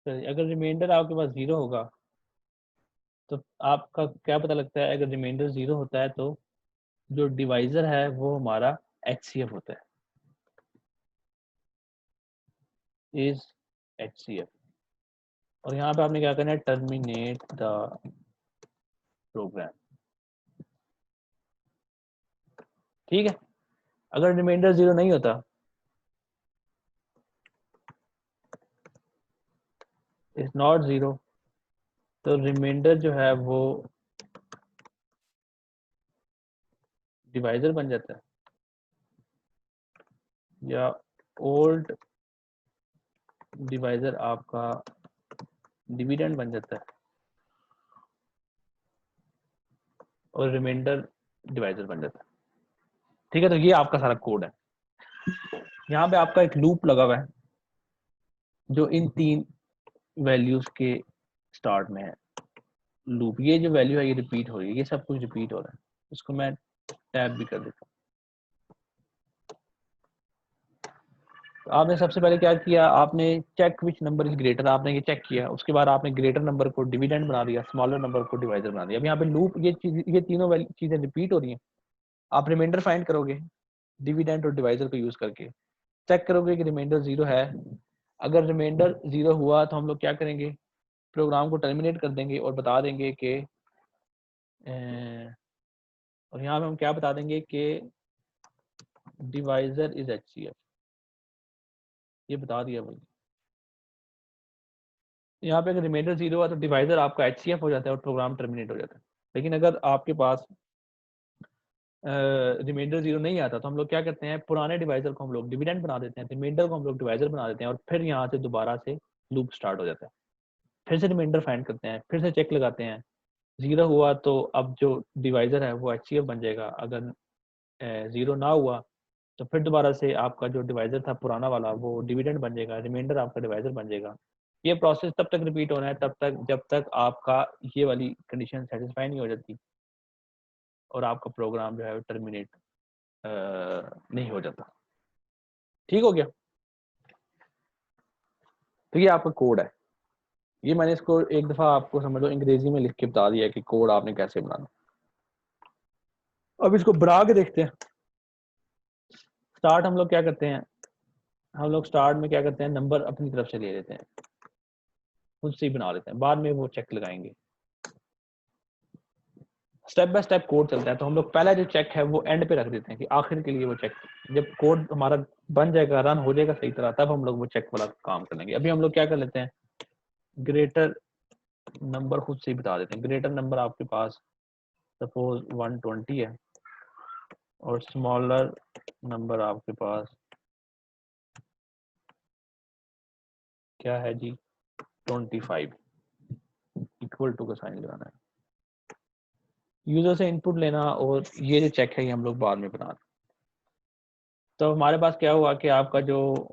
अगर रिमाइंडर आपके पास 0 होगा तो आपका क्या पता लगता है, अगर रिमाइंडर 0 होता है तो जो डिवाइजर है वो हमारा HCF होता है, इज HCF। और यहाँ पे आपने क्या करना है, टर्मिनेट द प्रोग्राम। ठीक है, अगर रिमाइंडर 0 नहीं होता, इज नॉट 0, तो रिमाइंडर जो है वो डिवाइजर बन जाता है, या ओल्ड डिवाइजर आपका डिविडेंड बन जाता है और रिमाइंडर डिवाइजर बन जाता है। ठीक है, तो ये आपका सारा कोड है। यहाँ पे आपका एक लूप लगा हुआ है जो इन 3 वैल्यूज के स्टार्ट में है। लूप, ये जो वैल्यू है ये रिपीट हो रही है, ये सब कुछ रिपीट हो रहा है। इसको मैं टैब भी कर देता हूँ। तो आपने सबसे पहले क्या किया, आपने check which number is greater, आपने ये चेक किया। उसके बाद आपने ग्रेटर नंबर को डिविडेंड बना दिया, स्मॉलर नंबर को डिवाइजर बना दिया। अब यहाँ पे लूप, ये तीनों चीजें रिपीट हो रही हैं। आप रिमाइंडर फाइंड करोगे डिविडेंड और डिवाइजर को यूज करके, चेक करोगे कि रिमाइंडर 0 है। अगर रिमाइंडर 0 हुआ तो हम लोग क्या करेंगे, प्रोग्राम को टर्मिनेट कर देंगे और बता देंगे कि और यहाँ पे हम क्या बता देंगे कि डिवाइजर इज HCF, ये बता दिया भाई। यहाँ पे अगर रिमाइंडर 0 हुआ तो डिवाइजर आपका HCF हो जाता है और प्रोग्राम टर्मिनेट हो जाता है। लेकिन अगर आपके पास रिमाइंडर 0 नहीं आता तो हम लोग क्या करते हैं, पुराने डिवाइजर को हम लोग डिविडेंड बना देते हैं, रिमाइंडर को हम लोग डिवाइजर बना देते हैं, और फिर यहाँ से दोबारा से लूप स्टार्ट हो जाता है। फिर से रिमाइंडर फाइंड करते हैं, फिर से चेक लगाते हैं, 0 हुआ तो अब जो डिवाइजर है वो HCF बन जाएगा। अगर 0 ना हुआ तो फिर दोबारा से आपका जो डिवाइजर था पुराना वाला वो डिविडेंड बन जाएगा, रिमाइंडर आपका डिवाइजर बन जाएगा। ये प्रोसेस तब तक रिपीट होना है, तब तक जब तक आपका ये वाली कंडीशन सेटिस्फाई नहीं हो जाती और आपका प्रोग्राम जो है टर्मिनेट नहीं हो जाता। ठीक हो गया, तो ये आपका कोड है। ये मैंने इसको एक दफा आपको समझ लो अंग्रेजी में लिख के बता दिया कि कोड आपने कैसे बनाना। अब इसको बना के देखते हैं। स्टार्ट हम लोग क्या करते हैं, हम लोग स्टार्ट में क्या करते हैं, नंबर अपनी तरफ से ले लेते हैं, खुद से ही बना लेते हैं, बाद में वो चेक लगाएंगे। स्टेप बाय स्टेप कोड चलता है, तो हम लोग पहला जो चेक है वो एंड पे रख देते हैं कि आखिर के लिए वो चेक, जब कोड हमारा बन जाएगा, रन हो जाएगा सही तरह, तब हम लोग वो चेक वाला काम कर लेंगे। अभी हम लोग क्या कर लेते हैं, ग्रेटर नंबर खुद से ही बता देते हैं। ग्रेटर नंबर आपके पास सपोज 120 है और स्मॉलर नंबर आपके पास क्या है जी, 25। इक्वल टू का साइन लगाना है, यूजर से इनपुट लेना, और ये जो चेक है ये हम लोग बाद में बना। तो हमारे पास क्या हुआ कि आपका जो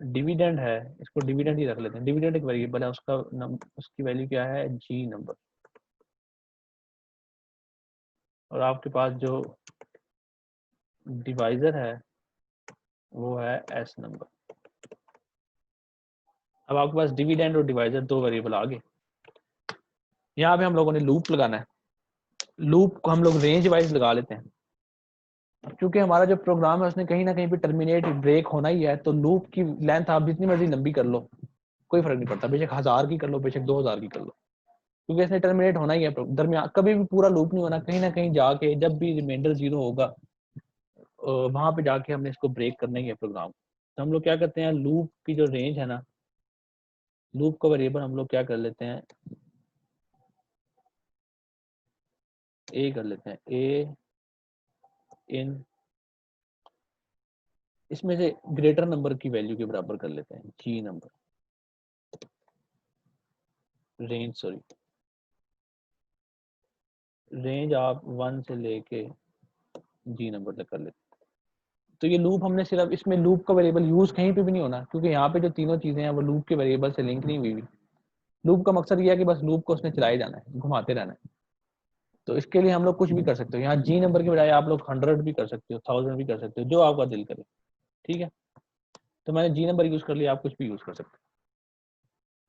डिविडेंड है, इसको डिविडेंड ही रख लेते हैं, डिविडेंड एक वेरिएबल है, उसकी वैल्यू क्या है, G नंबर। और आपके पास जो डिवाइजर है वो है S नंबर। अब आपके पास डिविडेंड और डिवाइजर 2 वेरिएबल आ गए। यहाँ पे हम लोगों ने लूप लगाना है। लूप को हम लोग रेंज वाइज लगा लेते हैं, क्योंकि हमारा जो प्रोग्राम है उसने कहीं ना कहीं पे टर्मिनेट ब्रेक होना ही है। तो लूप की लेंथ आप जितनी मर्जी लंबी कर लो, कोई फर्क नहीं पड़ता, बेशक 1000 की कर लो, बेशक 2000 की कर लो, क्योंकि इसने टर्मिनेट होना ही है। दरमियान कभी भी पूरा लूप नहीं होना, कहीं ना कहीं जाके जब भी रिमाइंडर 0 होगा वहां पे जाके हमने इसको ब्रेक करना ही है प्रोग्राम। तो हम लोग क्या करते हैं, लूप की जो रेंज है ना, लूप का वेरिएबल हम लोग क्या कर लेते हैं, ए कर लेते हैं, ए इन, इसमें से ग्रेटर नंबर की वैल्यू के बराबर कर लेते हैं G number, range sorry, range आप 1 से लेके G नंबर तक कर लेते हैं। तो ये लूप हमने सिर्फ, इसमें लूप का वेरिएबल यूज कहीं पे भी नहीं होना, क्योंकि यहाँ पे जो तीनों चीजें हैं वो लूप के वेरिएबल से लिंक नहीं हुई। लूप का मकसद ये है कि बस लूप को उसने चलाए जाना है, घुमाते रहना है। तो इसके लिए हम लोग कुछ भी कर सकते हो, यहाँ G नंबर के बजाय आप लोग 100 भी कर सकते हो, 1000 भी कर सकते हो, जो आपका दिल करे। ठीक है, तो मैंने G नंबर यूज कर लिया, आप कुछ भी यूज कर सकते हो।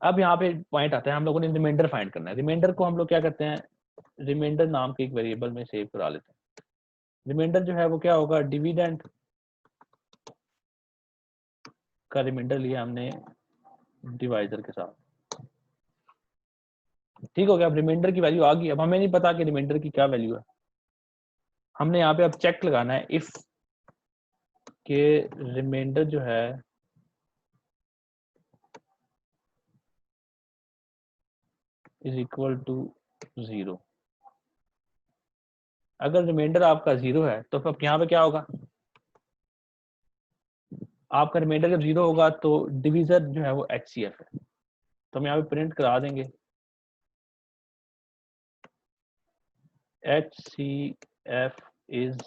अब यहाँ पे पॉइंट आता है, हम लोगों ने रिमाइंडर फाइंड करना है। रिमाइंडर को हम लोग क्या करते हैं, रिमाइंडर नाम के एक वेरिएबल में सेव करा लेते हैं। रिमाइंडर जो है वो क्या होगा, डिविडेंड का रिमाइंडर लिया हमने डिवाइजर के साथ। ठीक हो गया, अब रिमाइंडर की वैल्यू आ गई। अब हमें नहीं पता कि रिमाइंडर की क्या वैल्यू है, हमने यहाँ पे अब चेक लगाना है इफ के रिमाइंडर जो है इज इक्वल टू 0। अगर रिमाइंडर आपका 0 है तो अब यहाँ पे क्या होगा, आपका रिमाइंडर जब 0 होगा तो डिवीजर जो है वो HCF है। तो हम यहाँ पे प्रिंट करा देंगे HCF इज,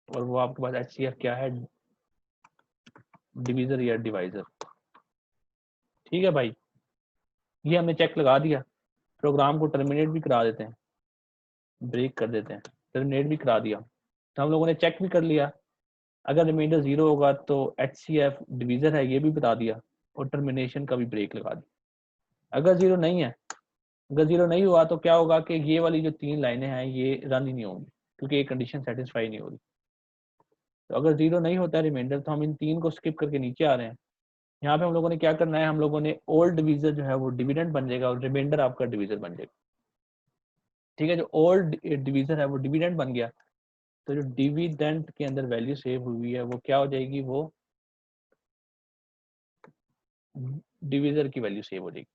और वो आपके पास HCF क्या है, डिवीजर या डिवाइजर। ठीक है भाई, ये हमने चेक लगा दिया। प्रोग्राम को टर्मिनेट भी करा देते हैं, ब्रेक कर देते हैं, टर्मिनेट भी करा दिया। तो हम लोगों ने चेक भी कर लिया, अगर रिमाइंडर 0 होगा तो HCF डिवीजर है ये भी बता दिया, और टर्मिनेशन का भी ब्रेक लगा दिया। अगर 0 नहीं है, अगर 0 नहीं हुआ तो क्या होगा कि ये वाली जो 3 लाइनें हैं ये रन ही नहीं होंगी, क्योंकि ये कंडीशन सेटिस्फाई नहीं हो रही। तो अगर 0 नहीं होता है रिमाइंडर तो हम इन 3 को स्किप करके नीचे आ रहे हैं। यहाँ पे हम लोगों ने क्या करना है, हम लोगों ने ओल्ड डिवीजर जो है वो डिविडेंड बन जाएगा और रिमाइंडर आपका डिवीजर बन जाएगा। ठीक है, जो ओल्ड डिवीजर है वो डिविडेंड बन गया, तो जो डिविडेंड के अंदर वैल्यू सेव हुई है वो क्या हो जाएगी, वो डिवीजर की वैल्यू सेव हो जाएगी।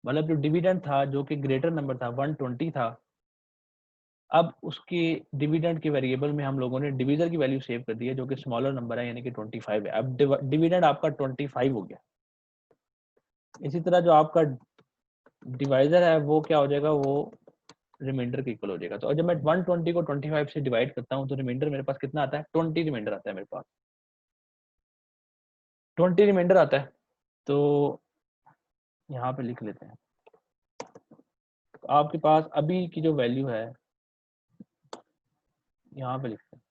मतलब जो डिविडेंड था जो कि ग्रेटर नंबर था 120 था, अब उसके डिविडेंड के वेरिएबल में हम लोगों ने डिवीजर की वैल्यू सेव कर दी है जो कि स्मॉलर नंबर है, यानी कि 25 है। अब डिविडेंड आपका 25 हो गया। इसी तरह जो आपका डिवाइजर है वो क्या हो जाएगा, वो रिमाइंडर के इक्वल हो जाएगा। तो जब मैं 120 को 25 से डिवाइड करता हूँ तो रिमाइंडर मेरे पास कितना आता है, 20 रिमाइंडर आता है मेरे पास, 20 रिमाइंडर आता है। तो यहाँ पे लिख लेते हैं, तो आपके पास अभी की जो वैल्यू है यहाँ पे लिखते हैं,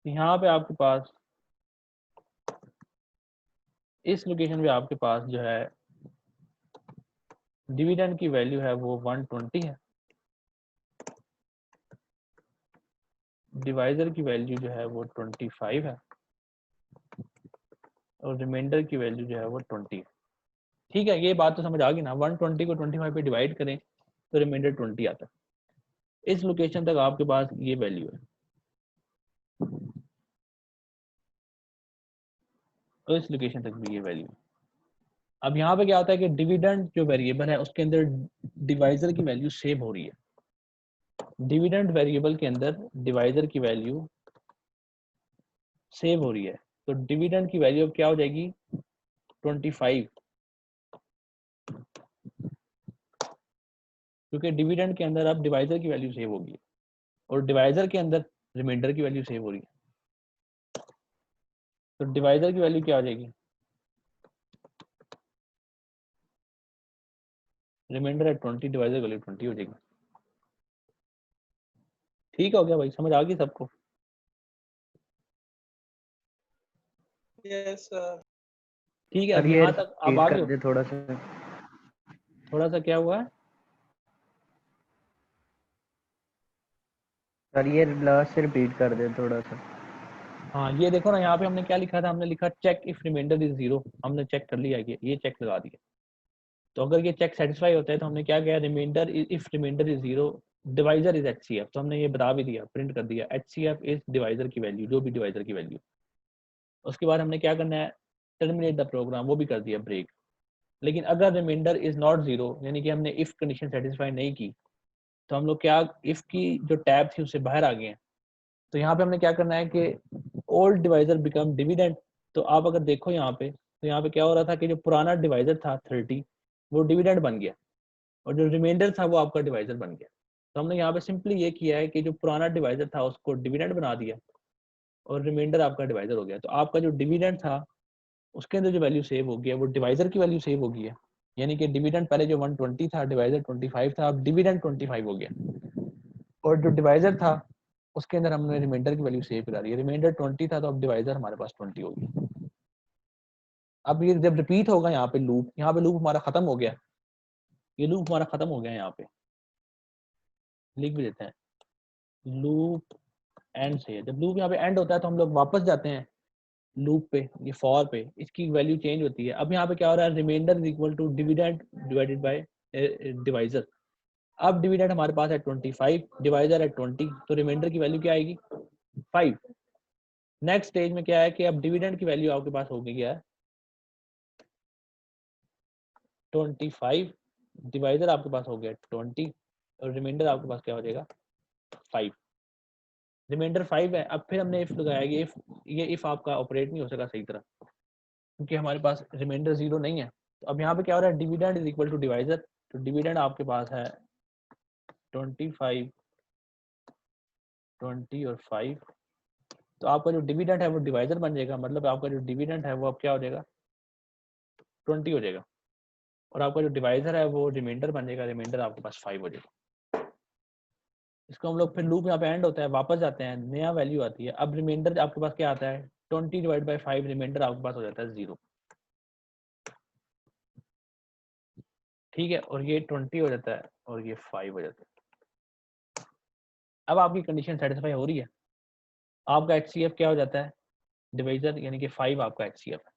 यहाँ पे आपके पास इस लोकेशन पे आपके पास जो है डिविडेंड की वैल्यू है वो 120 है, डिवाइजर की वैल्यू जो है वो 25 है, और रिमाइंडर की वैल्यू जो है वो 20 है। ठीक है, ये बात तो समझ आ गई ना, 120 को 25 पे डिवाइड करें तो रिमाइंडर 20 आता है। इस लोकेशन तक आपके पास ये वैल्यू है, और इस लोकेशन तक भी ये वैल्यू है। अब यहाँ पे क्या होता है कि डिविडेंड जो वेरिएबल है उसके अंदर डिवाइजर की वैल्यू सेव हो रही है। डिविडेंड वेरिएबल के अंदर डिवाइजर की वैल्यू सेव हो रही है, तो डिविडेंड की वैल्यू अब क्या हो जाएगी, 25, क्योंकि डिविडेंड के अंदर अब डिवाइजर की वैल्यू सेव होगी और डिवाइजर के अंदर रिमाइंडर की वैल्यू सेव हो रही है। तो डिवाइजर की वैल्यू क्या हो जाएगी, रिमाइंडर है 20, डिवाइजर वैल्यू 20 हो जाएगी। ठीक हो गया भाई, समझ आ गई सबको। Yes sir. ठीक है, सर अब ये यहाँ तक आप रिपीट आ गए कर हो। दे थोड़ा सा। थोड़ा सा क्या हुआ है, सर ये लास्ट से रिपीट कर दे थोड़ा सा। हाँ ये देखो ना, यहाँ पे हमने क्या लिखा था, हमने लिखा चेक इफ रिमाइंडर इज 0। हमने चेक कर लिया, ये चेक लगा दिया। तो अगर ये चेक सेटिस्फाई होता है तो हमने क्या किया, remainder if remainder is 0 divisor is HCF, तो हमने ये बता भी दिया, प्रिंट कर दिया HCF इज डिवाइजर की वैल्यू, जो भी डिवाइजर की वैल्यू। उसके बाद हमने क्या करना है, टर्मिनेट द प्रोग्राम, वो भी कर दिया ब्रेक। लेकिन अगर रिमाइंडर इज नॉट 0, यानी कि हमने इफ कंडीशन सेटिस्फाई नहीं की, तो हम लोग क्या, इफ की जो टैब थी उससे बाहर आ गए हैं। तो यहाँ पे हमने क्या करना है कि ओल्ड डिवाइजर बिकम डिविडेंड। तो आप अगर देखो यहाँ पे, तो यहाँ पे क्या हो रहा था कि जो पुराना डिवाइजर था 30 वो डिविडेंड बन गया, और जो रिमाइंडर था वो आपका डिवाइजर बन गया। तो हमने यहाँ पे सिंपली ये किया है कि जो पुराना डिवाइजर था उसको डिविडेंड बना दिया और रिमाइंडर आपका डिवाइजर हो गया। तो आपका जो डिविडेंड था उसके अंदर जो वैल्यू सेव हो गया वो डिवाइजर की वैल्यू सेव हो गई है, यानी कि डिविडेंड पहले जो 120 था, डिवाइजर 25 था, अब डिविडेंड 25 हो गया, और जो डिवाइजर था उसके अंदर हमने रिमाइंडर की वैल्यू सेव करा दी है। रिमाइंडर 20 था तो अब डिवाइजर हमारे पास 20 हो गया। अब ये जब रिपीट होगा यहाँ पे लूप हमारा खत्म हो गया, ये लूप हमारा खत्म हो गया। यहाँ पे लिख भी देते हैं, लूप एंड से है। जब लूप यहाँ पे एंड होता है तो हम लोग वापस जाते हैं लूप पे, ये फॉर पे, इसकी वैल्यू चेंज होती है। अब यहाँ पे क्या हो रहा है, remainder is equal to dividend divided by divisor. अब डिविडेंड हमारे पास है 25, डिवाइजर है 20, तो रिमाइंडर की वैल्यू क्या आएगी 5। नेक्स्ट स्टेज में क्या है कि अब डिविडेंड की वैल्यू आपके पास हो गई है 25, डिवाइजर आपके पास हो गया 20, और रिमाइंडर आपके पास क्या हो जाएगा 5। रिमाइंडर 5 है। अब फिर हमने इफ लगाया, ये इफ आपका ऑपरेट नहीं हो सका सही तरह, क्योंकि हमारे पास रिमाइंडर 0 नहीं है। तो अब यहाँ पे क्या हो रहा है, dividend is equal to divisor. तो डिविडेंड आपके पास है 25, 20 और 5, तो आपका जो डिविडेंड है वो डिवाइजर बन जाएगा, मतलब आपका जो डिविडेंड है वो अब क्या हो जाएगा 20 हो जाएगा, और आपका जो डिवाइजर है वो रिमाइंडर बन जाएगा, रिमाइंडर आपके पास 5 हो जाएगा। इसको हम लोग फिर लूप यहाँ पे एंड होता है, वापस जाते हैं, नया वैल्यू आती है। अब रिमाइंडर आपके पास क्या आता है 20 डिवाइड बाई 5, रिमाइंडर आपके पास हो जाता है 0। ठीक है, और ये 20 हो जाता है और ये 5 हो जाता है। अब आपकी कंडीशन सेटिस्फाई हो रही है, आपका HCF क्या हो जाता है डिवाइजर, यानी कि 5 आपका HCF है,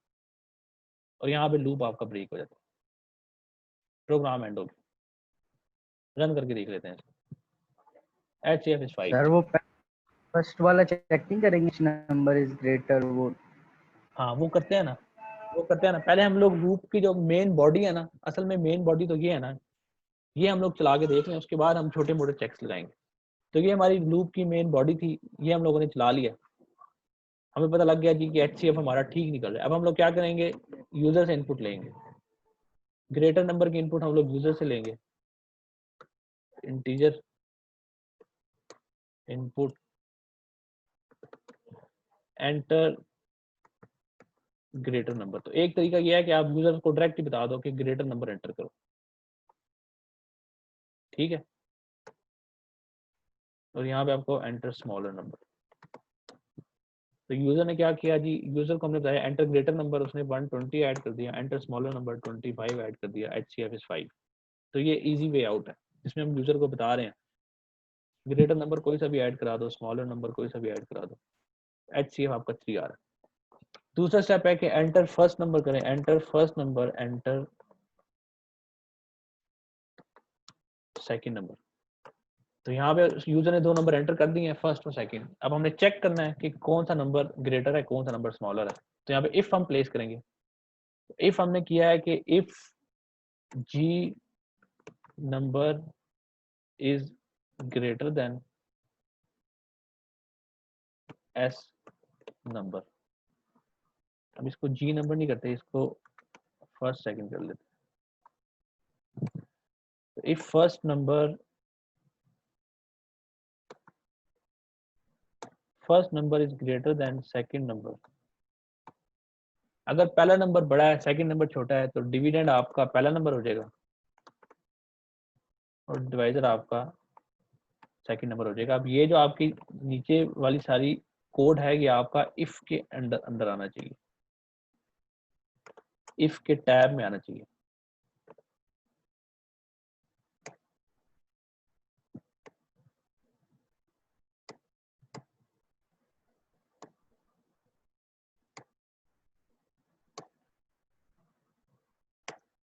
और यहाँ पे लूप आपका ब्रेक हो जाता है, प्रोग्राम एंड हो गया। रन करके देख लेते हैं, HCF इज 5। सर वो फर्स्ट वाला चेक नहीं करेंगे, नंबर इज ग्रेटर वो? हाँ वो करते हैं ना, वो करते हैं ना। पहले हम लोग लूप की जो मेन बॉडी है ना, असल में मेन बॉडी तो ये है ना, ये हम लोग चला के देख लें, उसके बाद हम छोटे मोटे चेक्स लगाएंगे। तो ये हमारी लूप की मेन बॉडी थी, ये हम लोगों ने चला लिया, हमें पता लग गया जी कि HCF हमारा ठीक निकल रहा है। अब हम लोग क्या करेंगे, यूजर से इनपुट लेंगे, ग्रेटर नंबर की इनपुट हम लोग यूजर से लेंगे, integer input enter greater number. तो एक तरीका यह है कि आप यूजर को डायरेक्ट ही बता दो कि ग्रेटर नंबर एंटर करो, ठीक है, और यहाँ पे आपको एंटर स्मॉलर नंबर। तो यूजर ने क्या किया जी, यूजर को हमने बताया एंटर ग्रेटर नंबर, उसने 120 ऐड कर दिया, एंटर स्मॉलर नंबर 25 ऐड कर दिया, HCF इज 5। तो ये इजी वे आउट है, जिसमें हम यूजर को बता रहे हैं ग्रेटर नंबर कोई सा भी ऐड करा दो, स्मॉलर नंबर कोई सा भी ऐड करा दो, HCF आपका 3 आ रहा है। दूसरा स्टेप है कि एंटर फर्स्ट नंबर करें, enter first number, enter second number. तो यहाँ पे यूजर ने 2 नंबर एंटर कर दिए हैं, फर्स्ट और सेकंड। अब हमने चेक करना है कि कौन सा नंबर ग्रेटर है, कौन सा नंबर स्मॉलर है। तो यहाँ पे इफ हम प्लेस करेंगे, इफ हमने किया है कि if G number is greater than S number. अब इसको जी नंबर नहीं करते, इसको फर्स्ट सेकंड कर लेते हैं। तो if first number is greater then second number, अगर पहला नंबर बड़ा है सेकंड नंबर छोटा है, तो डिविडेंड आपका पहला नंबर हो जाएगा और डिवाइजर आपका सेकंड नंबर हो जाएगा। अब ये जो आपकी नीचे वाली सारी कोड है, ये आपका इफ के अंदर अंदर आना चाहिए, इफ के टैब में आना चाहिए।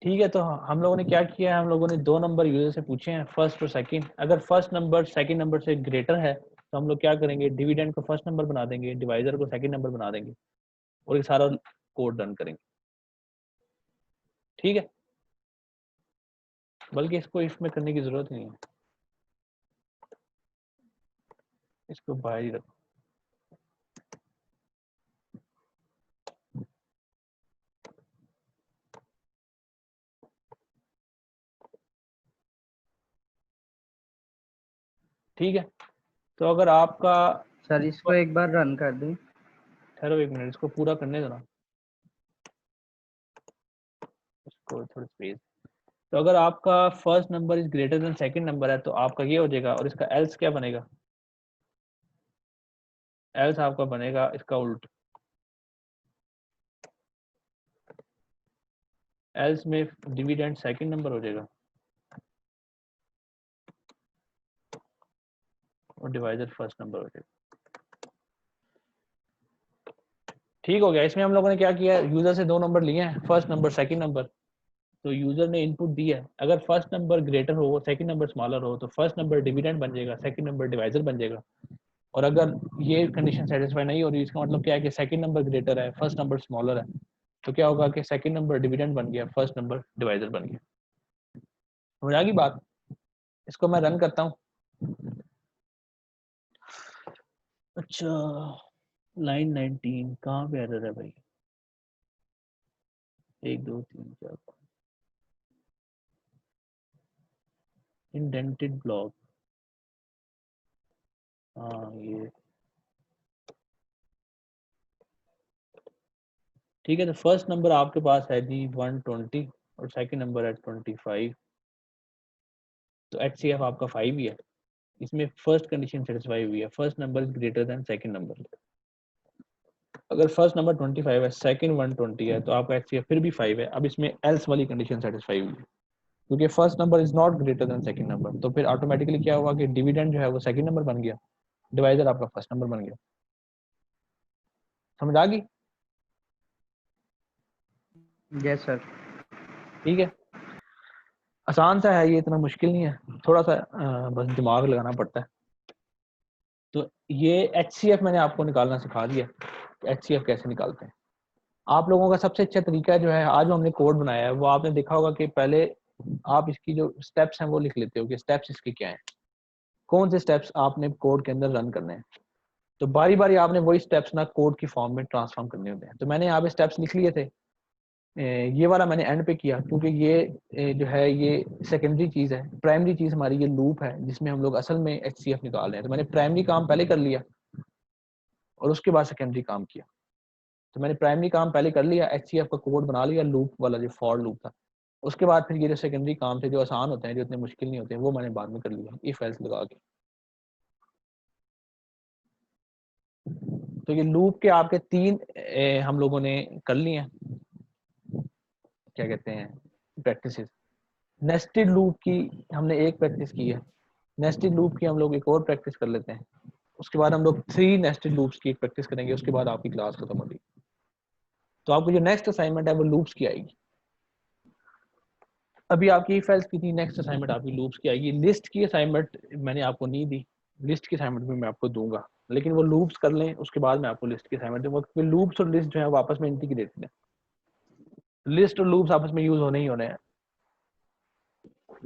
ठीक है, तो हम लोगों ने क्या किया है, हम लोगों ने 2 नंबर यूजर से पूछे हैं, फर्स्ट और सेकंड। अगर फर्स्ट नंबर सेकंड नंबर से ग्रेटर है तो हम लोग क्या करेंगे, डिविडेंड को फर्स्ट नंबर बना देंगे, डिवाइजर को सेकंड नंबर बना देंगे, और ये सारा कोड रन करेंगे। ठीक है, बल्कि इसको इफ में करने की जरूरत नहीं है, इसको बाहर ही रखो। ठीक है, तो अगर आपका, सर इसको एक बार रन कर दें। ठहरो 1 मिनट, इसको पूरा करने दो ना, इसको थोड़ी स्पेस। तो अगर आपका first number is greater then second number है तो आपका ये हो जाएगा, और इसका एल्स क्या बनेगा, एल्स आपका बनेगा इसका उल्ट, एल्स में डिविडेंड सेकंड नंबर हो जाएगा और डिवाइजर फर्स्ट नंबर हो जाएगा। ठीक हो गया। इसमें हम लोगों ने क्या किया, यूजर से दो नंबर लिए हैं, फर्स्ट नंबर सेकंड नंबर। तो यूजर ने इनपुट दी है, अगर फर्स्ट नंबर ग्रेटर हो सेकंड नंबर स्मॉलर हो तो फर्स्ट नंबर डिविडेंड बन जाएगा, सेकंड नंबर डिवाइजर बन जाएगा। और अगर ये कंडीशन सेटिस्फाई नहीं हो रही, इसका मतलब क्या है कि सेकंड नंबर ग्रेटर है फर्स्ट नंबर स्मॉलर है, तो क्या होगा कि सेकंड नंबर डिविडेंड बन गया, फर्स्ट नंबर डिवाइजर बन गया। हो जाएगी बात। इसको मैं रन करता हूँ। अच्छा, लाइन 19 कहाँ पे एरर है भाई, 1 2 3 4 इंडेंटेड ब्लॉक, हाँ ये ठीक है। तो फर्स्ट नंबर आपके पास है जी 120 और सेकंड नंबर है 25, तो HCF आपका 5 ही है। इसमें फर्स्ट कंडीशन सेटिस्फाई हुई है, first number is greater then second number. अगर फर्स्ट नंबर 25 है, सेकंड 120 है, तो आपका HCF फिर भी 5 है। अब इसमें एल्स वाली कंडीशन सेटिस्फाई हुई है, क्योंकि first number is not greater than second number, तो फिर ऑटोमेटिकली क्या हुआ कि डिविडेंड जो है वो सेकंड नंबर बन गया, डिवाइजर आपका फर्स्ट नंबर बन गया। समझ आ गई? Yes sir. ठीक है, आसान सा है ये, इतना मुश्किल नहीं है, थोड़ा सा बस दिमाग लगाना पड़ता है। तो ये HCF मैंने आपको निकालना सिखा दिया, HCF कैसे निकालते हैं। आप लोगों का सबसे अच्छा तरीका जो है, आज जो हमने कोड बनाया है वो आपने देखा होगा कि पहले आप इसकी जो स्टेप्स हैं वो लिख लेते हो कि स्टेप्स इसके क्या हैं, कौन से स्टेप्स आपने कोड के अंदर रन करने हैं। तो बारी बारी आपने वही स्टेप्स ना कोड की फॉर्म में ट्रांसफॉर्म करने होते हैं। तो मैंने यहाँ पे स्टेप्स लिख लिए थे, ये वाला मैंने एंड पे किया, क्योंकि ये जो है ये सेकेंडरी चीज है। प्राइमरी चीज हमारी ये लूप है जिसमें हम लोग असल में HCF निकाल रहे हैं। तो मैंने प्राइमरी काम पहले कर लिया और उसके बाद सेकेंडरी काम किया। तो मैंने प्राइमरी काम पहले कर लिया, HCF का कोड बना लिया, लूप वाला जो फॉर लूप था। उसके बाद फिर ये जो सेकेंडरी काम थे जो आसान होते हैं, जो इतने मुश्किल नहीं होते, वो मैंने बाद में कर लिया इफ एल्स लगा के। तो ये लूप के आपके तीन हम लोगों ने कर लिए हैं, क्या कहते हैं, प्रैक्टिस। नेस्टेड लूप की हमने एक प्रैक्टिस की है, नेस्टेड लूप की हम लोग एक और प्रैक्टिस कर लेते हैं। उसके बाद हम लोग 3 नेस्टेड लूप्स की एक प्रैक्टिस करेंगे, उसके बाद आपकी क्लास खत्म होगी। तो आपको जो नेक्स्ट असाइनमेंट है वो लूप्स की आएगी। अभी आपकी इफ एल्स की थी, नेक्स्ट असाइनमेंट आपकी लूप्स की आएगी। लिस्ट की असाइनमेंट मैंने आपको नहीं दी, लिस्ट की असाइनमेंट भी मैं आपको दूंगा, लेकिन वो लूप्स कर लें उसके बाद मैं आपको लिस्ट की असाइनमेंट दूंगा, क्योंकि लूप्स और लिस्ट जो है वो आपस में इंटीग्रेटेड है। लिस्ट और लूप्स आपस में यूज होने ही होने हैं,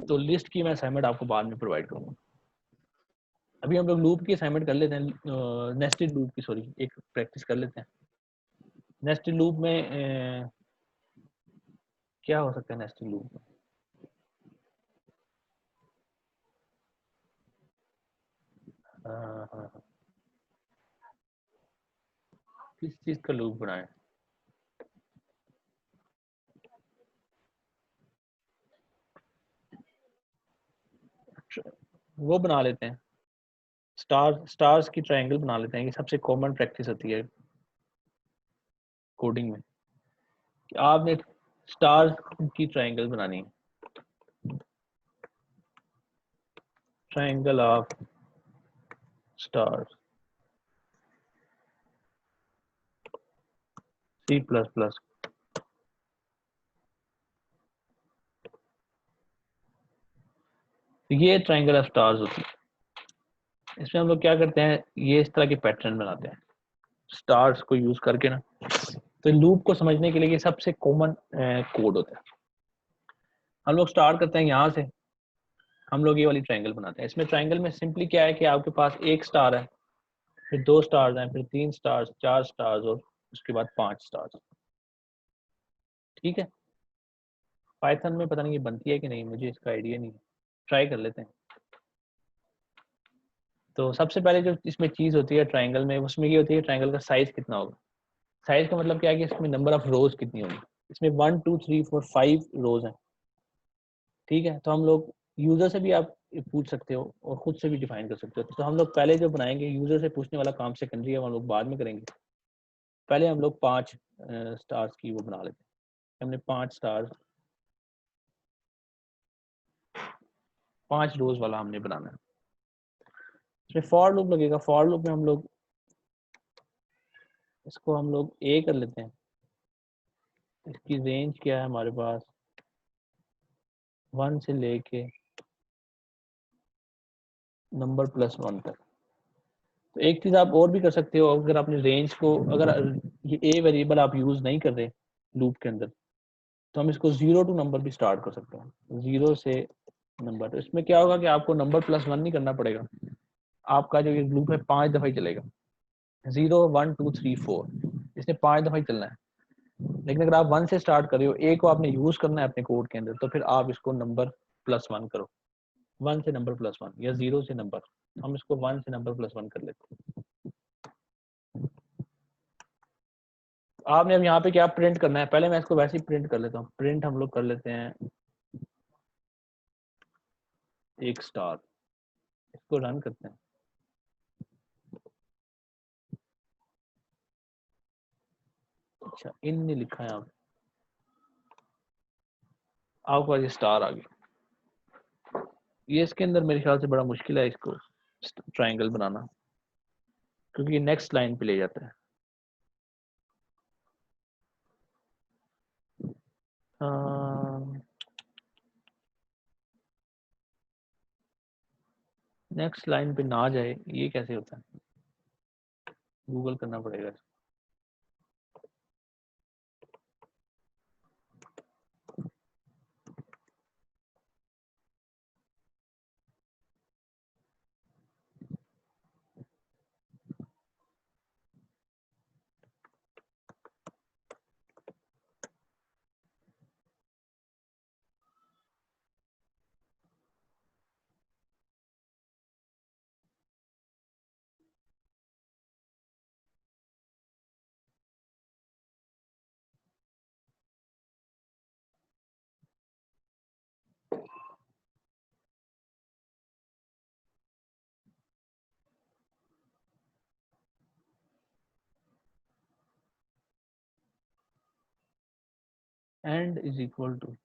तो लिस्ट की मैं असाइनमेंट आपको बाद में प्रोवाइड करूंगा। अभी हम लोग लूप की असाइनमेंट कर लेते हैं, नेस्टेड लूप की सॉरी एक प्रैक्टिस कर लेते हैं। नेस्टेड लूप में क्या हो सकता है नेस्टेड लूप में, हाँ, हाँ, हाँ। किस चीज का लूप बनाए, वो बना लेते हैं, स्टार्स की ट्रायंगल बना लेते हैं। ये सबसे कॉमन प्रैक्टिस होती है कोडिंग में, कि आपने स्टार की ट्रायंगल बनानी है, ट्रायंगल ऑफ स्टार्स, C++। ये ट्रायंगल ऑफ स्टार्स होती है। इसमें हम लोग क्या करते हैं, ये इस तरह के पैटर्न बनाते हैं स्टार्स को यूज करके ना। तो लूप को समझने के लिए ये सबसे कॉमन कोड होता है। हम लोग स्टार्ट करते हैं यहाँ से, हम लोग ये वाली ट्रायंगल बनाते हैं। इसमें ट्रायंगल में सिंपली क्या है कि आपके पास एक स्टार है, फिर 2 स्टार्स हैं, फिर 3 स्टार्स, 4 स्टार्स और उसके बाद 5 स्टार्स। ठीक है, पाइथन में पता नहीं ये बनती है कि नहीं, मुझे इसका आइडिया नहीं है, ट्राई कर लेते हैं। तो सबसे पहले जो इसमें चीज होती है ट्रायंगल में, उसमें ये होती है ट्रायंगल का साइज कितना होगा। साइज का मतलब क्या है कि इसमें नंबर ऑफ रोज कितनी होगी। इसमें 1 2 3 4 5 रोज हैं, ठीक है, तो हम लोग यूजर से भी आप पूछ सकते हो और खुद से भी डिफाइन कर सकते हो। तो हम लोग पहले जो बनाएंगे, यूजर से पूछने वाला काम सेकेंडरी है, हम लोग बाद में करेंगे। पहले हम लोग 5 स्टार्स की वो बना लेते हैं। हमने 5 स्टार्स 5 रोज वाला हमने बनाना है। इसमें फॉर लूप लगेगा। फॉर लूप में हम लोग इसको हम लोग ए कर लेते हैं। इसकी रेंज क्या है हमारे पास, 1 से लेके नंबर +1 तक। तो एक चीज आप और भी कर सकते हो, अगर आपने रेंज को, अगर ये ए वेरिएबल आप यूज नहीं कर रहे लूप के अंदर, तो हम इसको 0 टू नंबर भी स्टार्ट कर सकते हैं, 0 से नंबर। तो इसमें क्या होगा कि आपको नंबर +1 नहीं करना पड़ेगा। आपका जो ये लूप है 5 दफा ही चलेगा, 0 1 2 3 4, इसने 5 दफा ही चलना है। लेकिन अगर आप 1 से स्टार्ट कर रहे हो, ए को आपने यूज करना है अपने कोड के अंदर, तो फिर आप इसको नंबर +1 करो। 1 से नंबर +1 या 0 से नंबर, हम इसको 1 से नंबर +1 कर लेते हैं। आपने अब यहाँ पे क्या प्रिंट करना है, पहले मैं इसको वैसे ही प्रिंट कर लेता हूँ। प्रिंट हम लोग कर लेते हैं 1 स्टार। इसको रन करते हैं। अच्छा, इन ने लिखा है, आपके पास ये स्टार आ गया। ये इसके अंदर मेरे ख्याल से बड़ा मुश्किल है इसको ट्रायंगल बनाना, क्योंकि ये नेक्स्ट लाइन पे ले जाता है। नेक्स्ट लाइन पे ना जाए, ये कैसे होता है, गूगल करना पड़ेगा। एंड इज इक्वल टू,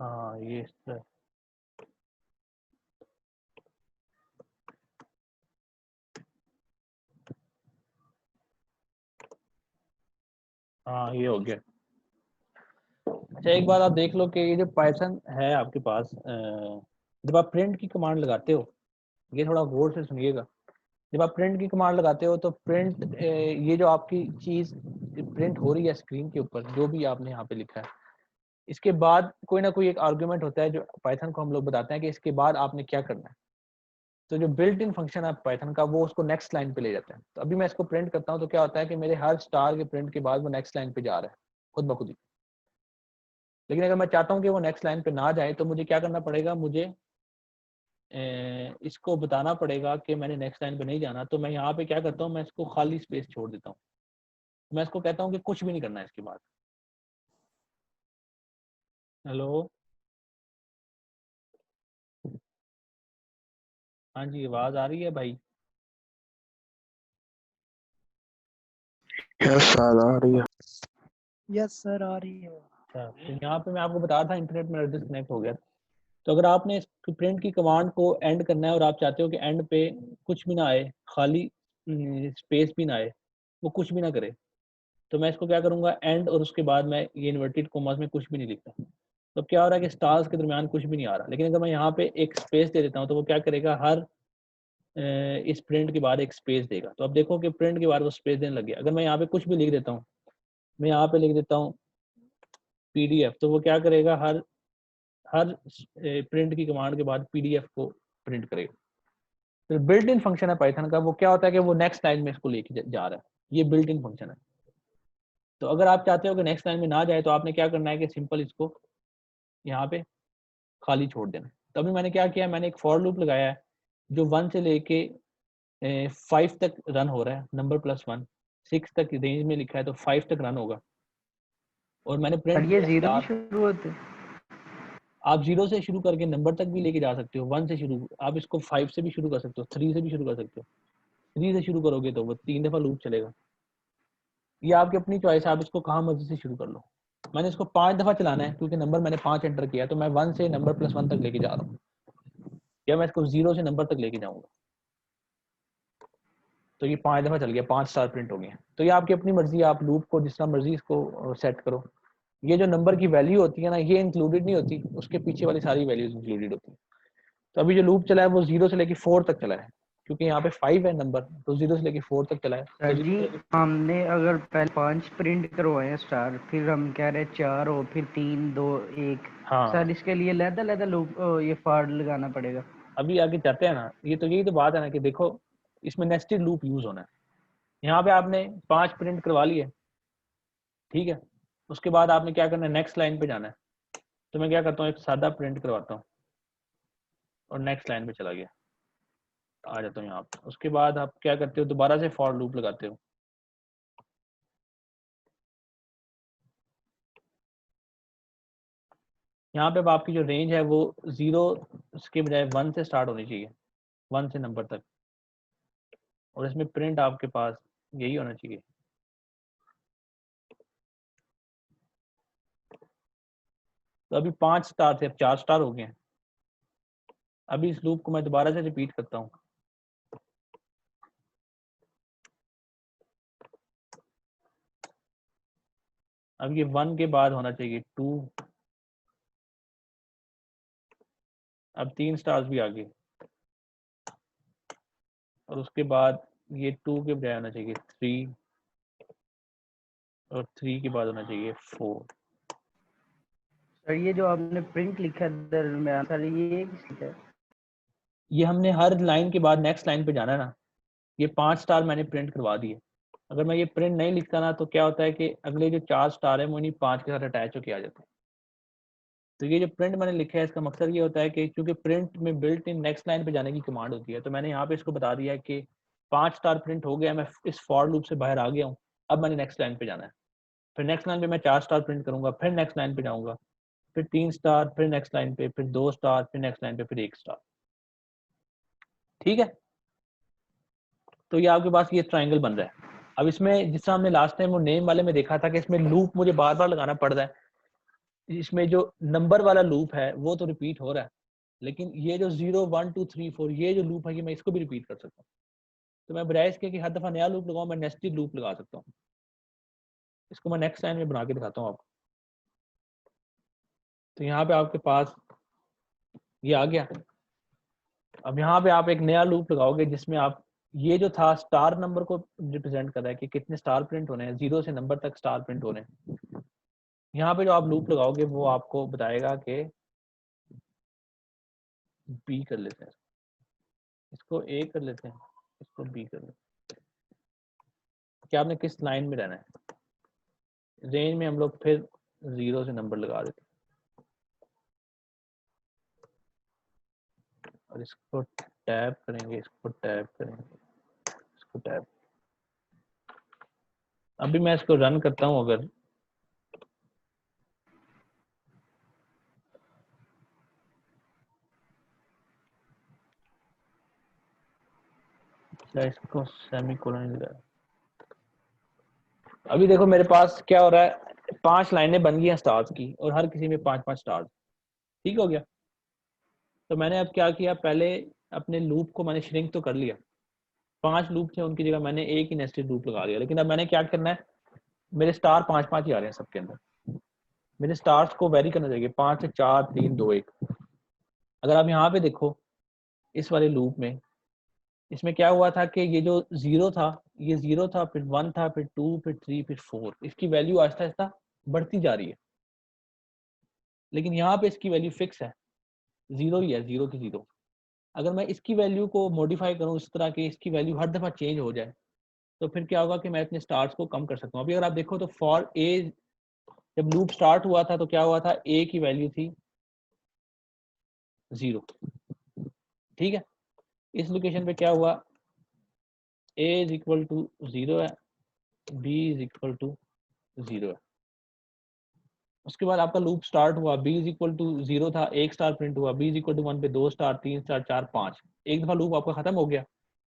हाँ ये इस तरह, हाँ ये हो गया। अच्छा, एक बात आप देख लो कि ये जो पाइथन है आपके पास, जब आप प्रिंट की कमांड लगाते हो, ये थोड़ा गौर से सुनिएगा। जब आप प्रिंट की कमांड लगाते हो तो प्रिंट, ये जो आपकी चीज प्रिंट हो रही है स्क्रीन के ऊपर, जो भी आपने यहाँ पे लिखा है, इसके बाद कोई ना कोई एक आर्गुमेंट होता है जो पाइथन को हम लोग बताते हैं कि इसके बाद आपने क्या करना है। तो जो बिल्ट इन फंक्शन है पाइथन का, वो उसको नेक्स्ट लाइन पे ले जाता है। तो अभी मैं इसको प्रिंट करता हूँ तो क्या होता है कि मेरे हर स्टार के प्रिंट के बाद वो नेक्स्ट लाइन पे जा रहा है खुद ब खुद ही। लेकिन अगर मैं चाहता हूँ कि वो नेक्स्ट लाइन पे ना जाए, तो मुझे क्या करना पड़ेगा, मुझे इसको बताना पड़ेगा कि मैंने नेक्स्ट लाइन पे नहीं जाना। तो मैं यहाँ पे क्या करता हूँ, मैं इसको खाली स्पेस छोड़ देता हूँ। मैं इसको कहता हूँ कि कुछ भी नहीं करना है इसके बाद। हेलो, हाँ जी, आवाज आ रही है भाई? यस सर आ रही है। यस सर आ रही है। अच्छा, तो यहाँ पे मैं आपको बता रहा था इंटरनेट मेरा डिस्कनेक्ट हो गया। तो अगर आपने इस प्रिंट की कमांड को एंड करना है और आप चाहते हो कि एंड पे कुछ भी ना आए, खाली स्पेस भी ना आए, वो कुछ भी ना करे, तो मैं इसको क्या करूंगा, एंड और उसके बाद मैं ये इन्वर्टेड कोमास में कुछ भी नहीं लिखता। तो क्या हो रहा है कि स्टार्स के दरमियान कुछ भी नहीं आ रहा। लेकिन अगर मैं यहाँ पे एक स्पेस दे देता हूँ, तो वो क्या करेगा, हर इस प्रिंट के बाद एक स्पेस देगा। तो अब देखो कि प्रिंट के बाद वो स्पेस देने लग गया। अगर मैं यहाँ पे कुछ भी लिख देता हूँ, मैं यहाँ पे लिख देता हूँ PDF, तो वो क्या करेगा, हर हर प्रिंट की कमांड के बाद PDF को प्रिंट करेगा। तो बिल्ट इन फंक्शन है पाइथन का, वो क्या होता है कि वो नेक्स्ट लाइन में इसको लेके जा रहा है। ये बिल्ट इन फंक्शन है। तो अगर आप चाहते हो कि नेक्स्ट लाइन में ना जाए, तो आपने क्या करना है कि सिंपल इसको यहाँ पे खाली छोड़ देना। तो अभी मैंने क्या किया, मैंने एक फॉर लूप लगाया है जो 1 से लेके 5 तक रन हो रहा है, नंबर प्लस 1, 6 तक रेंज में लिखा है तो 5 तक रन होगा। और मैंने और प्रिंट ये किया 0 से स्टार। शुरू होते? आप 0 से शुरू करके नंबर तक भी लेके जा सकते हो, 1 से शुरू, आप इसको 5 से भी शुरू कर सकते हो, 3 से भी शुरू कर सकते हो। 3 से शुरू करोगे तो वो 3 दफा लूप चलेगा। ये आपकी अपनी चॉइस है, आप इसको कहाँ मर्जी से शुरू कर लो। मैंने इसको 5 दफा चलाना है क्योंकि नंबर मैंने 5 एंटर किया, तो मैं 1 से नंबर प्लस 1 तक लेके जा रहा हूँ, या मैं इसको 0 से नंबर तक लेके जाऊंगा। तो ये 5 दफा चल गया, 5 स्टार प्रिंट हो गए। तो ये आपकी अपनी मर्जी है, आप लूप को जिस तरह मर्जी इसको सेट करो। ये जो नंबर की वैल्यू होती है ना, ये इंक्लूडेड नहीं होती, उसके पीछे वाली सारी वैल्यूज इंक्लूडेड होती है। तो अभी जो लूप चला है वो 0 से लेके 4 तक चला है, क्योंकि यहाँ पे 5 है नंबर, तो 0 से लेके 4 तक चला है। सर तो जी हमने अगर पहले 5 प्रिंट करवाए हैं स्टार, फिर हम कह रहे हैं 4 हो, फिर 3 2 1, हाँ, सर इसके लिए लहदा लूप ये फॉर लगाना पड़ेगा? अभी आगे जाते हैं ना, ये तो यही तो बात है ना कि देखो इसमें नेस्टेड लूप यूज होना है। यहाँ पे आपने 5 प्रिंट करवा लिए, ठीक है, उसके बाद आपने क्या करना है, नेक्स्ट लाइन पे जाना है। तो मैं क्या करता हूँ, एक सादा प्रिंट करवाता हूँ और नेक्स्ट लाइन पे चला गया, आ जाता हूँ यहाँ पे। उसके बाद आप क्या करते हो, दोबारा से फॉर लूप लगाते हो। यहाँ पे अब आपकी जो रेंज है वो 0 के बजाय 1 से स्टार्ट होनी चाहिए, 1 से नंबर तक, और इसमें प्रिंट आपके पास यही होना चाहिए। तो अभी 5 स्टार थे, अब 4 स्टार हो गए हैं। अभी इस लूप को मैं दोबारा से रिपीट करता हूँ। अब ये 1 के बाद होना चाहिए 2, अब 3 स्टार्स भी आ गए, और उसके बाद ये 2 के बजाय होना चाहिए 3, और 3 के बाद होना चाहिए 4। सर ये जो आपने प्रिंट लिखा है दरमियान, सर ये किस है? ये हमने हर लाइन के बाद नेक्स्ट लाइन पे जाना है ना। ये 5 स्टार मैंने प्रिंट करवा दिए। अगर मैं ये प्रिंट नहीं लिखता ना, तो क्या होता है कि अगले जो 4 स्टार है वो इन्हीं 5 के साथ अटैच होके आ जाते हैं। तो ये जो प्रिंट मैंने लिखा है, इसका मकसद ये होता है कि क्योंकि प्रिंट में बिल्ट इन नेक्स्ट लाइन पे जाने की कमांड होती है, तो मैंने यहाँ पे इसको बता दिया है कि 5 स्टार प्रिंट हो गया, मैं इस फॉर लूप से बाहर आ गया हूँ, अब मैंने नेक्स्ट लाइन पे जाना है। फिर नेक्स्ट लाइन पे मैं 4 स्टार प्रिंट करूंगा, फिर नेक्स्ट लाइन पे जाऊंगा, फिर 3 स्टार, फिर नेक्स्ट लाइन पे, फिर 2 स्टार, फिर नेक्स्ट लाइन पे, फिर 1 स्टार। ठीक है, तो ये आपके पास ये ट्राइंगल बन रहा है। अब इसमें जिस तरह हमने लास्ट टाइम वो नेम वाले में देखा था कि इसमें लूप मुझे बार बार लगाना पड़ रहा है, इसमें जो नंबर वाला लूप है वो तो रिपीट हो रहा है, लेकिन ये जो 0 1 2 3 4 ये जो लूप है, ये मैं इसको भी रिपीट कर सकता हूँ। तो मैं बजाय इसके कि हर दफा नया लूप लगाऊं, मैं नेस्टेड लूप लगा सकता हूँ। इसको मैं नेक्स्ट टाइम में बना के दिखाता हूँ आपको। तो यहाँ पे आपके पास ये आ गया। अब यहाँ पे आप एक नया लूप लगाओगे जिसमें आप ये जो था स्टार नंबर को रिप्रेजेंट कर रहा है कि कितने स्टार प्रिंट होने हैं, 0 से नंबर तक स्टार प्रिंट होने हैं। यहाँ पे जो आप लूप लगाओगे वो आपको बताएगा कि बी कर लेते हैं, इसको ए कर लेते हैं, इसको बी कर लेते हैं, कि आपने किस लाइन में रहना है। रेंज में हम लोग फिर 0 से नंबर लगा देते हैं, और इसको टैब करेंगे, इसको टैब करेंगे, इसको टैब। अभी मैं इसको रन करता हूँ, अगर इसको सेमीकोलन लगा। अभी देखो मेरे पास क्या हो रहा है, 5 लाइनें बन गई हैं स्टार्स की, और हर किसी में 5-5 स्टार्स। ठीक हो गया। तो मैंने अब क्या किया, पहले अपने लूप को मैंने श्रिंक तो कर लिया, 5 लूप थे उनकी जगह मैंने एक ही नेस्टेड लूप लगा दिया। लेकिन अब मैंने क्या करना है, मेरे स्टार 5-5 ही आ रहे हैं सबके अंदर, मेरे स्टार्स को वेरी करना चाहिए, 5 से 4 3 2 1। अगर आप यहाँ पे देखो इस वाले लूप में, इसमें क्या हुआ था कि ये जो 0 था, ये 0 था, फिर 1 था, फिर 2, फिर 3, फिर 4, इसकी वैल्यू आहिस्ता आहिस्ता बढ़ती जा रही है। लेकिन यहाँ पे इसकी वैल्यू फिक्स है, 0 ही है, 0 की 0। अगर मैं इसकी वैल्यू को मॉडिफाई करूँ इस तरह की इसकी वैल्यू हर दफा चेंज हो जाए, तो फिर क्या होगा कि मैं अपने स्टार्स को कम कर सकता हूँ। अभी अगर आप देखो तो फॉर ए जब लूप स्टार्ट हुआ था तो क्या हुआ था, ए की वैल्यू थी 0। ठीक है, इस लोकेशन पे क्या हुआ, a इज इक्वल टू 0 है, b इज इक्वल टू 0 है। उसके बाद आपका लूप स्टार्ट हुआ, b इज इक्वल टू 0 था, 1 स्टार प्रिंट हुआ, b इज इक्वल टू 1 पे 2 स्टार, 3 स्टार, 4, 5, एक दफा लूप आपका खत्म हो गया।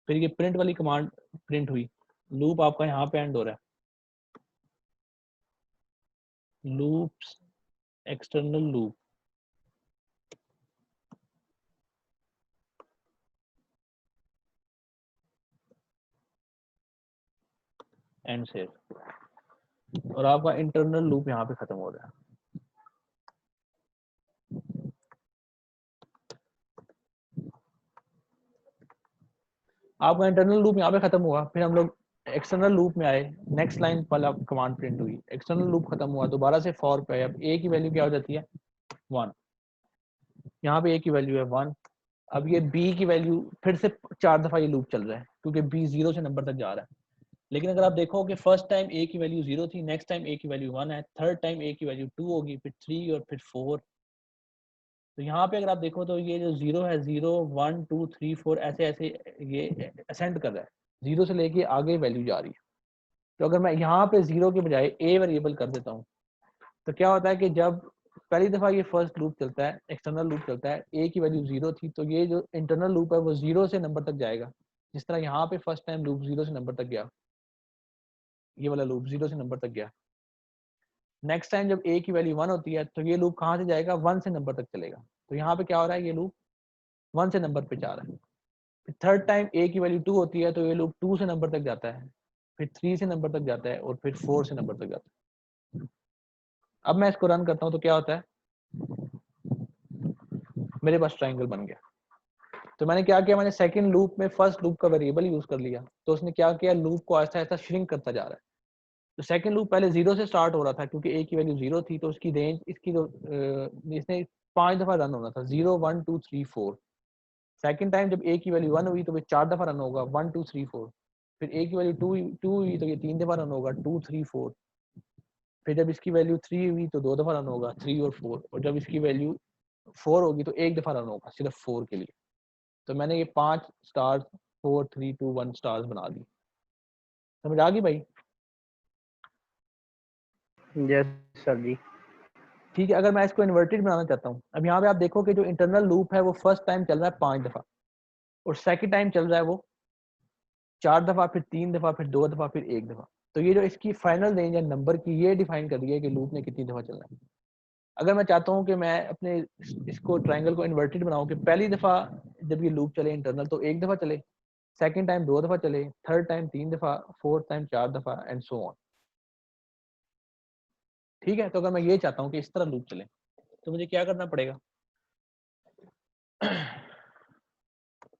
फिर ये प्रिंट वाली कमांड प्रिंट हुई, लूप आपका यहाँ पे एंड हो रहा है, loops external loop and save, और आपका इंटरनल लूप यहाँ पे खत्म हो रहा है। आपका इंटरनल लूप यहाँ पे खत्म हुआ, फिर हम लोग एक्सटर्नल लूप में आए, नेक्स्ट लाइन वाला कमांड प्रिंट हुई, एक्सटर्नल लूप खत्म हुआ, दोबारा से फॉर पे आए। अब a की वैल्यू क्या हो जाती है 1, यहाँ पे a की वैल्यू है 1। अब ये b की वैल्यू फिर से 4 दफा ये लूप चल रहा है क्योंकि b 0 से नंबर तक जा रहा है। लेकिन अगर आप देखो कि फर्स्ट टाइम a की वैल्यू 0 थी, नेक्स्ट टाइम a की वैल्यू 1 है, थर्ड टाइम a की वैल्यू 2 होगी, फिर 3 और फिर 4। तो यहाँ पे अगर आप देखो तो ये जो 0 है, 0 1 2 3 4 ऐसे ऐसे ये असेंड कर रहा है, 0 से लेके आगे वैल्यू जा रही है। तो अगर मैं यहाँ पे 0 के बजाय a वेरिएबल कर देता हूँ तो क्या होता है कि जब पहली दफा ये फर्स्ट लूप चलता है, एक्सटर्नल लूप चलता है, a की वैल्यू 0 थी, तो ये जो इंटरनल लूप है वो 0 से नंबर तक जाएगा। जिस तरह यहाँ पे फर्स्ट टाइम लूप 0 से नंबर तक गया, ये वाला लूप 0 से नंबर तक गया। नेक्स्ट टाइम जब a की वैल्यू 1 होती है तो ये लूप कहाँ से जाएगा, 1 से नंबर तक चलेगा। तो यहाँ पे क्या हो रहा है, ये लूप 1 से नंबर पे जा रहा है। फिर थर्ड टाइम a की वैल्यू 2 होती है तो ये लूप 2 से नंबर तक जाता है, फिर 3 से नंबर तक जाता है और फिर 4 से नंबर तक जाता है। अब मैं इसको रन करता हूँ तो क्या होता है, मेरे पास ट्रायंगल बन गया। तो मैंने क्या किया, मैंने सेकंड लूप में फर्स्ट लूप का वेरिएबल यूज कर लिया, तो उसने क्या किया, लूप को ऐसा ऐसा श्रिंक करता जा रहा है। तो सेकंड लूप पहले 0 से स्टार्ट हो रहा था क्योंकि a की वैल्यू 0 थी, तो उसकी रेंज इसकी जो इसने 5 दफा रन होना था, 0 1 2 3 4। सेकंड टाइम जब a की वैल्यू 1 हुई तो ये 4 दफा रन होगा, 1 2 3 4। फिर a की वैल्यू 2 हुई तो ये 3 दफा रन होगा, 2 3 4। फिर जब इसकी वैल्यू 3 हुई तो 2 दफा रन होगा, 3 और 4। और जब इसकी वैल्यू 4 होगी तो 1 दफा रन होगा सिर्फ 4 के लिए। तो मैंने ये 5 स्टार्स 4 3 2 1 स्टार्स बना दी। समझ आ गई भाई? यस सर जी। ठीक है, अगर मैं इसको इन्वर्टेड बनाना चाहता हूँ, अब यहाँ पे आप देखो कि जो इंटरनल लूप है वो फर्स्ट टाइम चल रहा है 5 दफा, और सेकंड टाइम चल रहा है वो 4 दफा, फिर 3 दफा, फिर 2 दफा, फिर 1 दफा। तो ये जो इसकी फाइनल रेंज है नंबर की, ये डिफाइन कर रही है कि लूप ने कितनी दफा चलना है। अगर मैं चाहता हूँ कि मैं अपने इसको ट्राइंगल को इन्वर्टेड बनाऊं कि पहली दफा जब ये लूप चले इंटरनल तो 1 दफा चले, सेकंड टाइम 2 दफा चले, थर्ड टाइम 3 दफा, फोर्थ टाइम 4 दफा एंड सो ऑन। ठीक है, तो अगर मैं ये चाहता हूँ कि इस तरह लूप चले तो मुझे क्या करना पड़ेगा,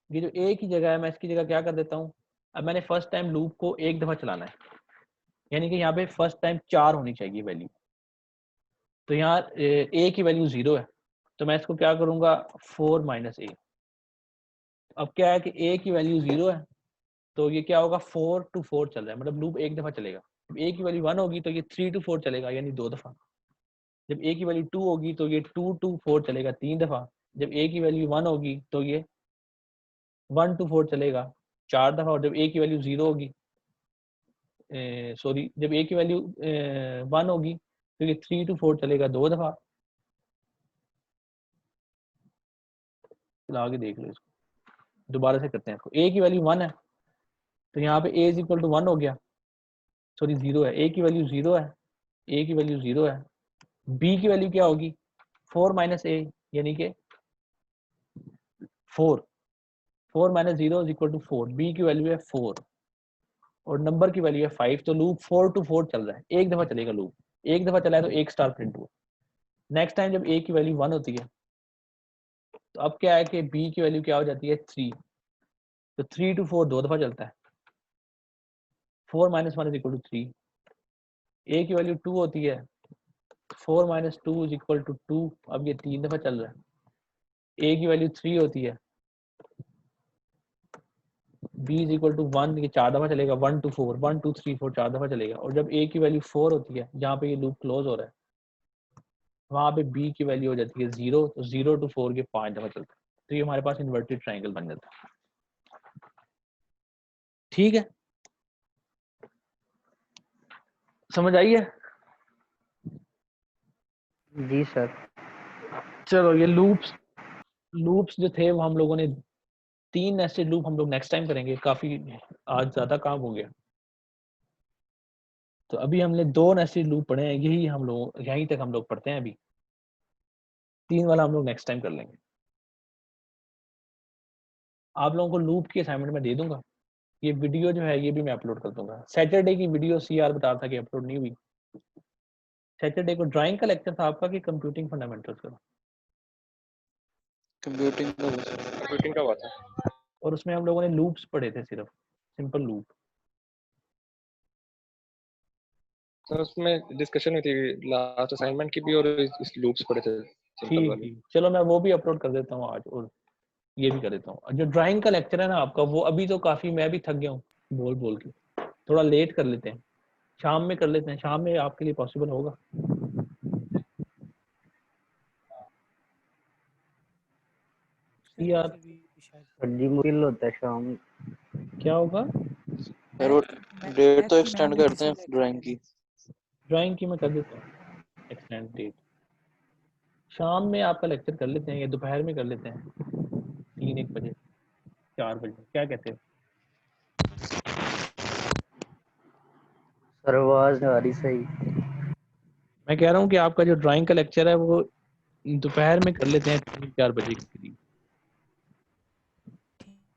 ये जो a की जगह है मैं इसकी जगह क्या कर देता हूँ, अब मैंने फर्स्ट टाइम लूप को 1 दफा चलाना है, यानी कि यहाँ पे फर्स्ट टाइम 4 होनी चाहिए वैल्यू। तो यहाँ a की वैल्यू 0 है, तो मैं इसको क्या करूँगा 4 माइनस a। अब क्या है कि a की वैल्यू 0 है तो ये क्या होगा 4 to 4 चल रहा है, मतलब लूप 1 दफा चलेगा। जब a की वैल्यू 1 होगी तो ये 3 to 4 चलेगा, यानी 2 दफा। जब a की वैल्यू 2 होगी तो ये 2 to 4 चलेगा, 3 दफा। जब a की वैल्यू 1 होगी तो ये 1 to 4 चलेगा, 4 दफा। और जब a की वैल्यू 0 होगी, सॉरी, जब a की वैल्यू 1 होगी तो ये 3 to 4 चलेगा, 2 दफा। चलो आगे देख लो इसको, दोबारा से करते हैं इसको। a की वैल्यू 1 है तो यहाँ पे a इज इक्वल टू 1 हो गया, सॉरी 0 है, a की वैल्यू 0 है, a की वैल्यू 0 है। b की वैल्यू क्या होगी 4 माइनस a, यानी कि 4, 4 minus 0 is equal to 4। b की वैल्यू है 4 और नंबर की वैल्यू है 5, तो लूप 4 to 4 चल रहा है, एक दफा चलेगा लूप, एक दफा चला है तो 1 स्टार प्रिंट हुआ। नेक्स्ट टाइम जब a की वैल्यू 1 होती है तो अब क्या है कि b की वैल्यू क्या हो जाती है 3, तो 3 to 4 2 दफा चलता है, 4 minus 1 is equal to 3। a की वैल्यू 2 होती है, 4 माइनस 2 इज इक्वल टू 2, अब ये 3 दफा चल रहा है। a की वैल्यू 3 होती है, b इज इक्वल टू 1, ये 4 दफा चलेगा, 1 to 4, 1 2 3 4 4 दफा चलेगा। और जब a की वैल्यू 4 होती है, जहाँ पे ये लूप क्लोज हो रहा है, वहां पे b की वैल्यू हो जाती है 0, तो 0 to 4 के 5 दफा चलता है, तो ये हमारे पास इन्वर्टेड ट्रायंगल बन जाता है। ठीक है, समझ आई है? जी सर। चलो ये लूप्स जो थे वो हम लोगों ने 3 नेस्टेड लूप हम लोग नेक्स्ट टाइम करेंगे, काफी आज ज्यादा काम हो गया। तो अभी हमने 2 नेस्टेड लूप पढ़े हैं, यही हम लोग यहीं तक हम लोग पढ़ते हैं। अभी 3 वाला हम लोग नेक्स्ट टाइम कर लेंगे। आप लोगों को लूप की असाइनमेंट में दे दूंगा, ये वीडियो जो है ये भी मैं अपलोड कर दूंगा। सैटरडे की वीडियो CR बता रहा था कि अपलोड नहीं हुई। सैटरडे को ड्राइंग का लेक्चर था आपका कि कंप्यूटिंग फंडामेंटल्स का? कंप्यूटिंग का हुआ था। और उसमें हम लोगों ने लूप्स पढ़े थे, सिर्फ सिंपल लूप। सर उसमें डिस्कशन हुई थी लास्ट असाइनमेंट की भी, और इस लूप्स पढ़े थे सिंपल ठीक वाले। ठीक, चलो मैं वो भी अपलोड कर देता हूँ आज, और ये भी कर देता हूँ। जो ड्राइंग का लेक्चर है ना आपका, वो अभी तो काफी मैं भी थक गया हूँ बोल बोल के, थोड़ा लेट कर लेते हैं, शाम में कर लेते हैं। शाम में आपके लिए पॉसिबल होगा? यार सर जी मुश्किल होता है शाम। क्या होगा? सर वो डेट तो एक्सटेंड करते हैं ड्राइंग की। ड्राइंग की मैं कर देता हूँ एक्सटेंड डेट। शाम में आपका लेक्चर कर लेते हैं या दोपहर में कर लेते हैं, 3-1 बजे 4 बजे, क्या कहते हो? सर आवाज आ रही सही। मैं कह रहा हूँ कि आपका जो ड्राइंग का लेक्चर है वो दोपहर में कर लेते हैं 3-4 बजे के करीब।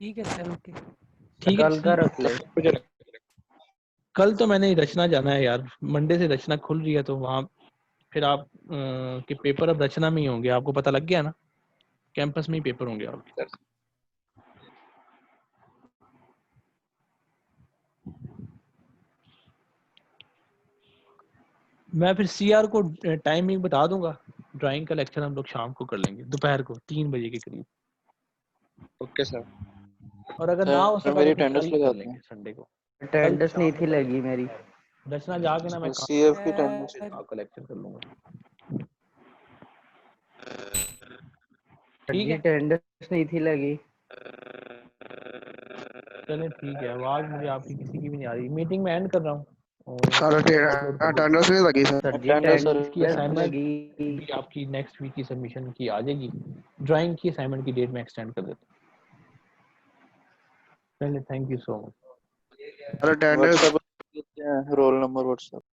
ठीक है सर, ओके। ठीक है, कल का रख ले। मुझे कल तो मैंने रचना जाना है यार, मंडे से रचना खुल रही है, तो वहाँ फिर आप के पेपर अब रचना में ही होंगे, आपको पता लग गया ना, कैंपस में ही पेपर होंगे आपके। मैं फिर CR को टाइमिंग बता दूंगा। ड्राइंग का लेक्चर हम लोग शाम को कर लेंगे, दोपहर को 3 बजे के करीब। Okay sir. और अगर ना हो सर सका मेरी तो फिर कल अटेंडेंस ही कर लगाते लेंगे हैं। संडे को। कल अटेंडेंस नहीं शाम थी को कर लगी लेंगे। मेरी। रचना जाके ना मैं काम CF की अटेंडेंस। आपका लेक्चर कर लूंगा। सर ठीक जी है, अटेंडेंस नहीं थी लगी। चलें ठीक है। आवाज मुझे आपकी किसी की भी नहीं आ रही। मीटिंग में एंड कर रहा हूँ और सर अपलोड कर देता हूँ। अटेंडेंस नहीं लगी सर। सर जी अटेंडेंस सर इसकी अटेंडेंस असाइनमेंट लगी। भी आपकी नेक्स्ट वीक की सबमिशन की आ जाएगी। ड्राइंग की असाइनमेंट की डेट में एक्सटेंड कर देता हूँ। Thank you so much. Sir attendance WhatsApp roll number WhatsApp